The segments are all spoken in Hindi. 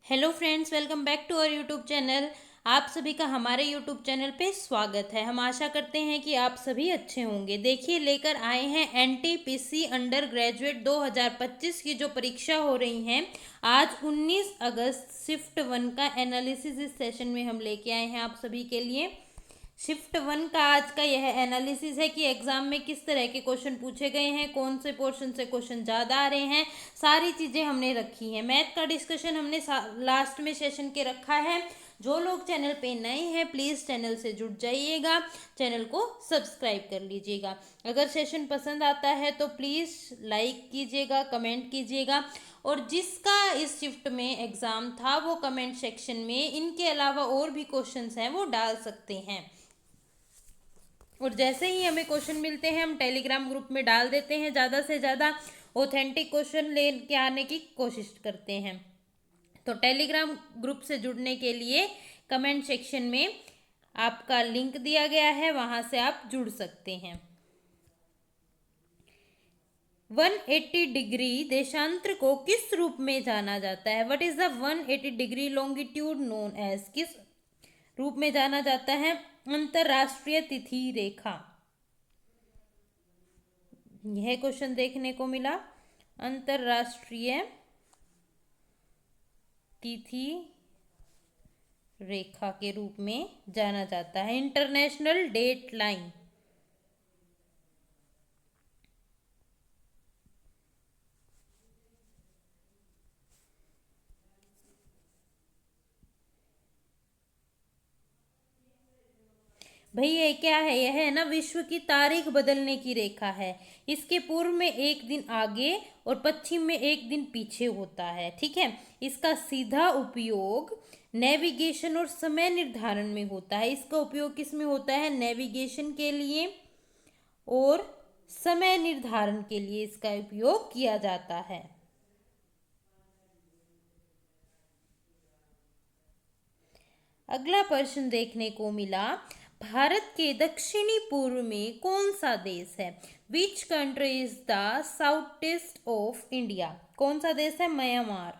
Hello friends, welcome back to our YouTube channel. आप सभी का हमारे यूट्यूब चैनल पे स्वागत है। हम आशा करते हैं कि आप सभी अच्छे होंगे। देखिए, लेकर आए हैं एनटीपीसी अंडर ग्रेजुएट 2025 की जो परीक्षा हो रही हैं। आज 19 अगस्त शिफ्ट 1 का एनालिसिस इस सेशन में हम लेके आए हैं आप सभी के लिए। शिफ्ट 1 का आज का यह एनालिसिस है कि एग्जाम में किस तरह के क्वेश्चन पूछे गए हैं, कौन से पोर्शन से क्वेश्चन ज़्यादा आ रहे हैं, सारी चीज़ें हमने रखी हैं। मैथ का डिस्कशन हमने लास्ट में सेशन के रखा है। जो लोग चैनल पे नए हैं प्लीज़ चैनल से जुड़ जाइएगा, चैनल को सब्सक्राइब कर लीजिएगा। अगर सेशन पसंद आता है तो प्लीज़ लाइक कीजिएगा, कमेंट कीजिएगा। और जिसका इस शिफ्ट में एग्ज़ाम था वो कमेंट सेक्शन में इनके अलावा और भी क्वेश्चंस हैं वो डाल सकते हैं। और जैसे ही हमें क्वेश्चन मिलते हैं हम टेलीग्राम ग्रुप में डाल देते हैं। ज़्यादा से ज़्यादा ऑथेंटिक क्वेश्चन लेके आने की कोशिश करते हैं। तो टेलीग्राम ग्रुप से जुड़ने के लिए कमेंट सेक्शन में आपका लिंक दिया गया है, वहाँ से आप जुड़ सकते हैं। 180 डिग्री देशांतर को किस रूप में जाना जाता है? What is the 180 degree longitude known as? किस रूप में जाना जाता है? अंतरराष्ट्रीय तिथि रेखा। यह क्वेश्चन देखने को मिला। अंतरराष्ट्रीय तिथि रेखा के रूप में जाना जाता है, इंटरनेशनल डेट लाइन। भाई ये क्या है? यह है ना विश्व की तारीख बदलने की रेखा है। इसके पूर्व में एक दिन आगे और पश्चिम में एक दिन पीछे होता है, ठीक है। इसका सीधा उपयोग नेविगेशन और समय निर्धारण में होता है। इसका उपयोग किस में होता है? नेविगेशन के लिए और समय निर्धारण के लिए इसका उपयोग किया जाता है। अगला प्रश्न देखने को मिला, भारत के दक्षिणी पूर्व में कौन सा देश है? Which country is the south east of India? कौन सा देश है? म्यांमार।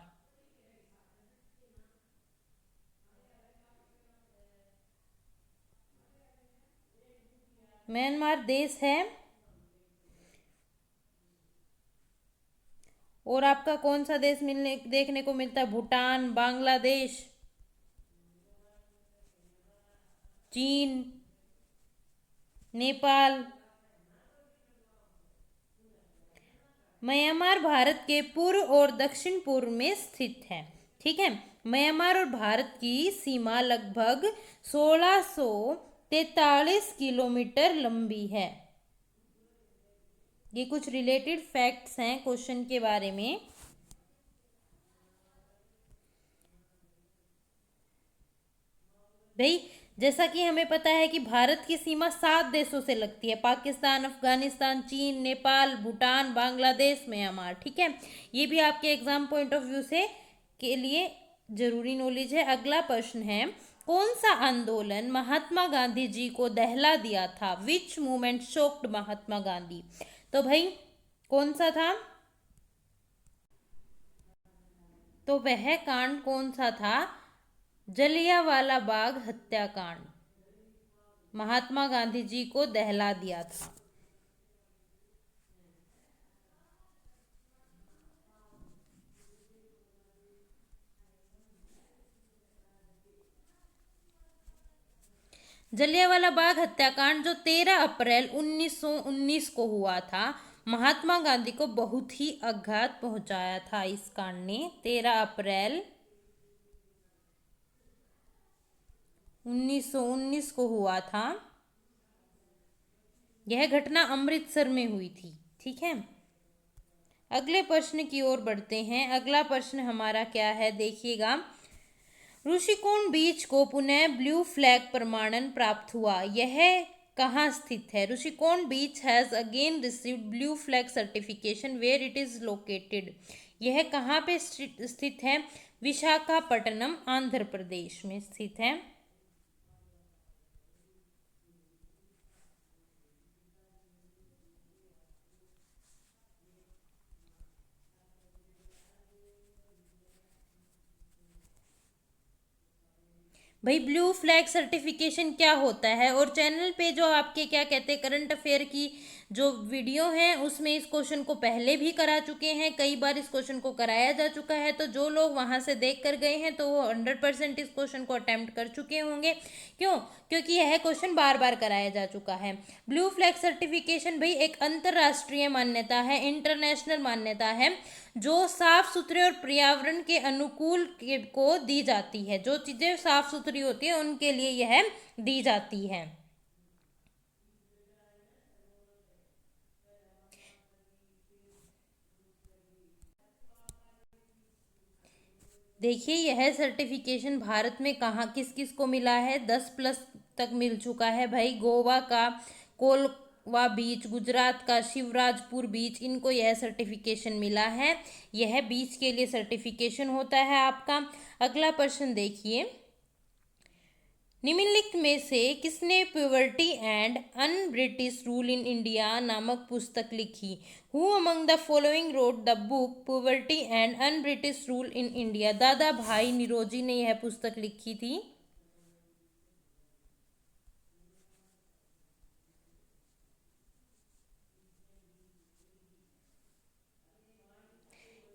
म्यांमार देश है। और आपका कौन सा देश मिलने देखने को मिलता है? भूटान, बांग्लादेश, चीन, नेपाल। म्यांमार भारत के पूर्व और दक्षिण पूर्व में स्थित है, ठीक है। म्यांमार और भारत की सीमा लगभग 1643 किलोमीटर लंबी है। ये कुछ रिलेटेड फैक्ट्स हैं क्वेश्चन के बारे में। भाई जैसा कि हमें पता है कि भारत की सीमा 7 देशों से लगती है, पाकिस्तान, अफगानिस्तान, चीन, नेपाल, भूटान, बांग्लादेश, म्यांमार, ठीक है। ये भी आपके एग्जाम पॉइंट ऑफ व्यू से के लिए जरूरी नॉलेज है। अगला प्रश्न है, कौन सा आंदोलन महात्मा गांधी जी को दहला दिया था? विच मूवमेंट शोक्ड महात्मा गांधी? तो भाई कौन सा था? तो वह कांड कौन सा था? जलियांवाला बाग हत्याकांड महात्मा गांधी जी को दहला दिया था। जलियांवाला बाग हत्याकांड जो 13 अप्रैल 1919 को हुआ था, महात्मा गांधी को बहुत ही आघात पहुंचाया था इस कांड ने। 13 अप्रैल 1919 को हुआ था। यह घटना अमृतसर में हुई थी, ठीक है। अगले प्रश्न की ओर बढ़ते हैं। अगला प्रश्न हमारा क्या है देखिएगा, ऋषिकोण बीच को पुनः ब्लू फ्लैग प्रमाणन प्राप्त हुआ, यह कहाँ स्थित है? Rushikonda beach has again received blue flag certification, where it is located? यह कहाँ पे स्थित है? विशाखापट्टनम, आंध्र प्रदेश में स्थित है। भाई ब्लू फ्लैग सर्टिफिकेशन क्या होता है, और चैनल पे जो आपके क्या कहते हैं करंट अफेयर की जो वीडियो है उसमें इस क्वेश्चन को पहले भी करा चुके हैं, कई बार इस क्वेश्चन को कराया जा चुका है। तो जो लोग वहां से देख कर गए हैं तो वो 100% इस क्वेश्चन को अटेम्प्ट कर चुके होंगे। क्यों? क्योंकि यह क्वेश्चन बार बार कराया जा चुका है। ब्लू फ्लैग सर्टिफिकेशन भाई एक अंतरराष्ट्रीय मान्यता है, इंटरनेशनल मान्यता है, जो साफ सुथरे और पर्यावरण के अनुकूल को दी जाती है। जो चीजें साफ सुथरी होती है उनके लिए यह दी जाती है। देखिए यह सर्टिफिकेशन भारत में कहाँ किस किस को मिला है, 10+ तक मिल चुका है भाई। गोवा का कोलवा बीच, गुजरात का शिवराजपुर बीच, इनको यह सर्टिफिकेशन मिला है। यह बीच के लिए सर्टिफिकेशन होता है आपका। अगला प्रश्न देखिए, निम्नलिखित में से किसने poverty and un British rule in India नामक पुस्तक लिखी? Who among the following wrote the book poverty and un British rule in India? Dadabhai निरोजी ने यह पुस्तक लिखी थी।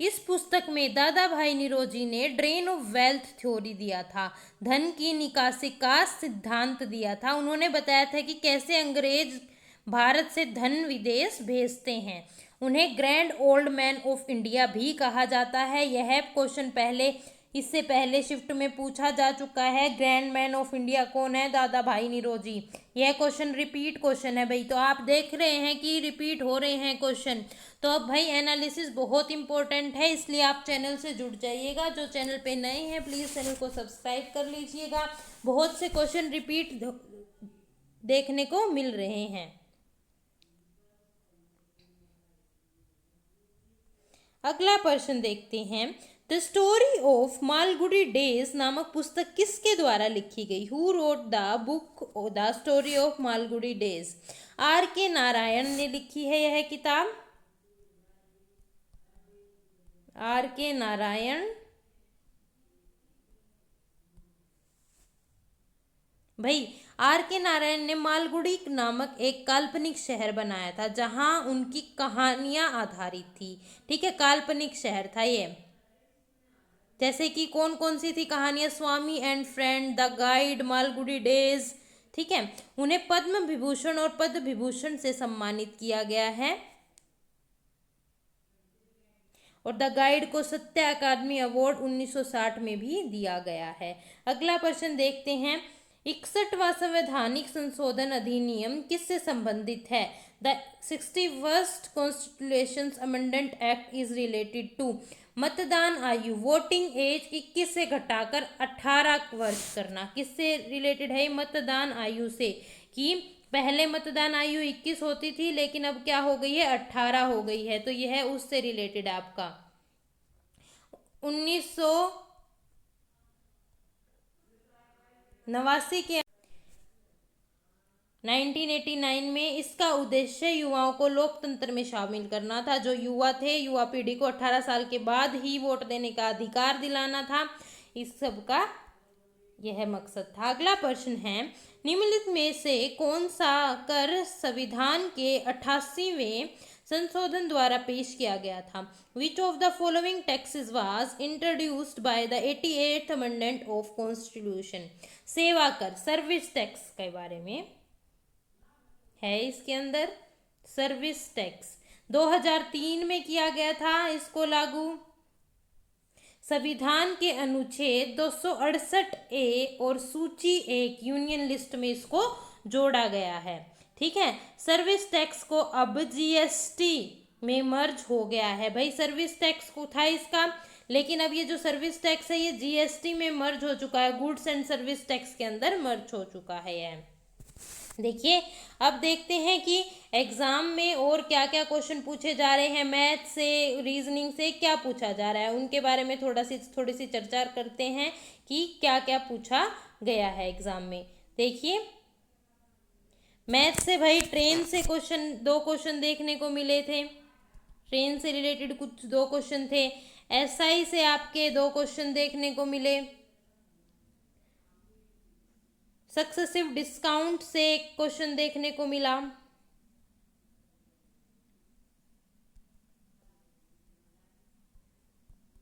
इस पुस्तक में दादा भाई निरोजी ने ड्रेन ऑफ वेल्थ थ्योरी दिया था, धन की निकासी का सिद्धांत दिया था। उन्होंने बताया था कि कैसे अंग्रेज भारत से धन विदेश भेजते हैं। उन्हें grand old man of India भी कहा जाता है। यह क्वेश्चन पहले इससे पहले शिफ्ट में पूछा जा चुका है। ग्रैंड मैन ऑफ इंडिया कौन है? दादा भाई निरोजी। यह क्वेश्चन रिपीट क्वेश्चन है भाई, तो आप देख रहे हैं कि रिपीट हो रहे हैं क्वेश्चन। तो अब भाई एनालिसिस बहुत इंपॉर्टेंट है, इसलिए आप चैनल से जुड़ जाइएगा। जो चैनल पे नए हैं प्लीज़ चैनल को सब्सक्राइब कर लीजिएगा। बहुत से क्वेश्चन रिपीट देखने को मिल रहे हैं। अगला प्रश्न देखते हैं, the story of Malgudi days नामक पुस्तक किसके द्वारा लिखी गई? Who wrote the book the story of Malgudi days? R K Narayan ने लिखी है यह किताब। R K Narayan. भाई R K नारायण ने मालगुडी नामक एक काल्पनिक शहर बनाया था जहां उनकी कहानियां आधारित थी। ठीक है, काल्पनिक शहर था ये। जैसे कि कौन कौन सी थी कहानियां? Swami and friend, the guide, Malgudi days. ठीक है, उन्हें पद्म विभूषण और पद्म विभूषण से सम्मानित किया गया है, और द गाइड को सत्य अकादमी अवार्ड 1960 में भी दिया गया है। अगला प्रश्न देखते हैं, 61वां संवैधानिक संशोधन अधिनियम किससे संबंधित है? The 61st constitution amendment act is related to मतदान आयु, वोटिंग एज 21 से घटाकर 18 वर्ष करना। किससे रिलेटेड है? मतदान आयु से, कि पहले मतदान आयु 21 होती थी लेकिन अब क्या हो गई है? 18 हो गई है। तो यह उससे रिलेटेड है आपका। 1989 के 1989 में इसका उद्देश्य युवाओं को लोकतंत्र में शामिल करना था। जो युवा थे, युवा पीढ़ी को 18 साल के बाद ही वोट देने का अधिकार दिलाना था। इस सब का यह मकसद था। अगला प्रश्न है, निम्नलिखित में से कौन सा कर संविधान के 88वें संशोधन द्वारा पेश किया गया था? Which of the following taxes was introduced by the 88th amendment of constitution? सेवा कर, सर्विस टैक्स के बारे में है इसके अंदर। सर्विस टैक्स 2003 में किया गया था इसको लागू। संविधान के अनुच्छेद 268A और सूची 1 यूनियन लिस्ट में इसको जोड़ा गया है। ठीक है, सर्विस टैक्स को अब GST में मर्ज हो गया है। भाई सर्विस टैक्स को था इसका, लेकिन अब ये जो सर्विस टैक्स है ये GST में मर्ज हो चुका है, गुड्स एंड सर्विस टैक्स के अंदर मर्ज हो चुका है यह। देखिए अब देखते हैं कि एग्जाम में और क्या क्या क्वेश्चन पूछे जा रहे हैं। मैथ से, रीजनिंग से क्या पूछा जा रहा है उनके बारे में थोड़ी सी चर्चा करते हैं कि क्या क्या पूछा गया है एग्जाम में। देखिए मैथ से भाई ट्रेन से क्वेश्चन, 2 क्वेश्चन देखने को मिले थे। ट्रेन से रिलेटेड कुछ 2 क्वेश्चन थे। SI से आपके 2 क्वेश्चन देखने को मिले। सक्सेसिव डिस्काउंट से एक क्वेश्चन देखने को मिला।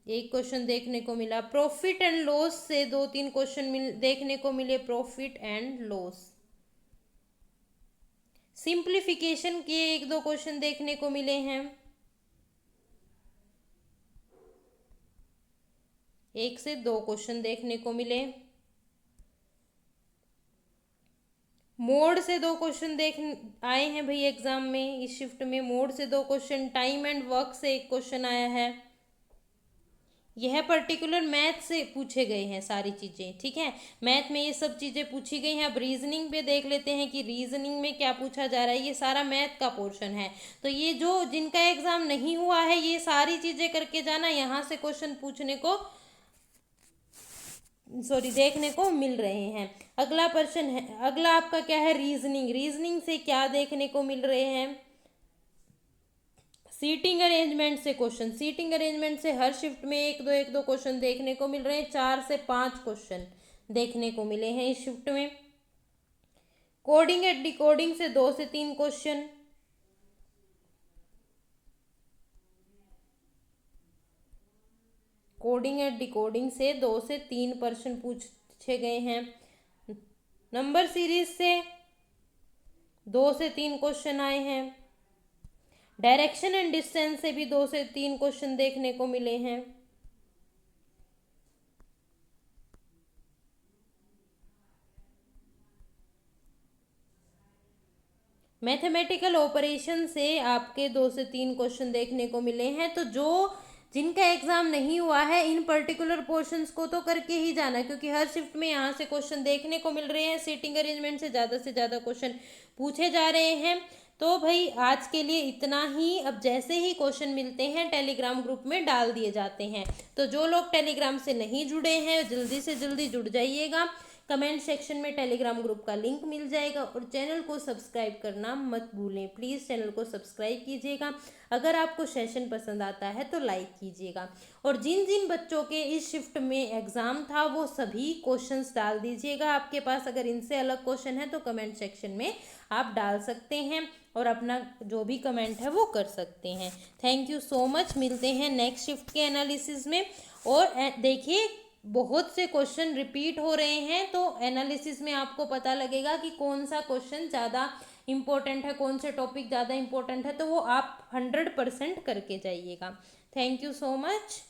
एक क्वेश्चन देखने को मिला। प्रॉफिट एंड लॉस से 2-3 क्वेश्चन देखने को मिले। Profit and loss. सिंप्लीफिकेशन के 1-2 क्वेश्चन देखने को मिले हैं। 1 से 2 क्वेश्चन देखने को मिले। मोड से 2 क्वेश्चन देख आए हैं भाई एग्जाम में। इस शिफ्ट में मोड से 2 क्वेश्चन, टाइम एंड वर्क से 1 क्वेश्चन आया है। यह पर्टिकुलर मैथ से पूछे गए हैं सारी चीजें, ठीक है। मैथ में ये सब चीजें पूछी गई हैं। अब रीजनिंग पे देख लेते हैं कि रीजनिंग में क्या पूछा जा रहा है। ये सारा मैथ का पोर्शन है, तो ये जो जिनका एग्जाम नहीं हुआ है ये सारी चीजें करके जाना, यहाँ से क्वेश्चन पूछने को देखने को मिल रहे हैं। अगला प्रश्न है, अगला आपका क्या है, रीजनिंग। रीजनिंग से क्या देखने को मिल रहे हैं, सीटिंग अरेंजमेंट से क्वेश्चन। सीटिंग अरेंजमेंट से हर शिफ्ट में 1-2 क्वेश्चन देखने को मिल रहे हैं। 4 से 5 क्वेश्चन देखने को मिले हैं इस शिफ्ट में। कोडिंग एंड डिकोडिंग से 2 से 3 क्वेश्चन। कोडिंग एंड डिकोडिंग से 2 से 3 प्रश्न पूछे गए हैं। नंबर सीरीज से 2 से 3 क्वेश्चन आए हैं। डायरेक्शन एंड डिस्टेंस से भी 2 से 3 क्वेश्चन देखने को मिले हैं। मैथमेटिकल ऑपरेशन से आपके 2 से 3 क्वेश्चन देखने को मिले हैं। तो जो जिनका एग्जाम नहीं हुआ है इन पर्टिकुलर पोर्शंस को तो करके ही जाना, क्योंकि हर शिफ्ट में यहाँ से क्वेश्चन देखने को मिल रहे हैं। सीटिंग अरेंजमेंट से ज़्यादा क्वेश्चन पूछे जा रहे हैं। तो भाई आज के लिए इतना ही। अब जैसे ही क्वेश्चन मिलते हैं टेलीग्राम ग्रुप में डाल दिए जाते हैं। तो जो लोग टेलीग्राम से नहीं जुड़े हैं जल्दी से जल्दी जुड़ जाइएगा। कमेंट सेक्शन में टेलीग्राम ग्रुप का लिंक मिल जाएगा। और चैनल को सब्सक्राइब करना मत भूलें, प्लीज़ चैनल को सब्सक्राइब कीजिएगा। अगर आपको सेशन पसंद आता है तो लाइक कीजिएगा। और जिन जिन बच्चों के इस शिफ्ट में एग्ज़ाम था वो सभी क्वेश्चंस डाल दीजिएगा। आपके पास अगर इनसे अलग क्वेश्चन है तो कमेंट सेक्शन में आप डाल सकते हैं और अपना जो भी कमेंट है वो कर सकते हैं। Thank you so much. मिलते हैं नेक्स्ट शिफ्ट के एनालिसिस में। और देखिए बहुत से क्वेश्चन रिपीट हो रहे हैं, तो एनालिसिस में आपको पता लगेगा कि कौन सा क्वेश्चन ज़्यादा इम्पोर्टेंट है, कौन से टॉपिक ज़्यादा इम्पोर्टेंट है। तो वो आप 100% करके जाइएगा। Thank you so much.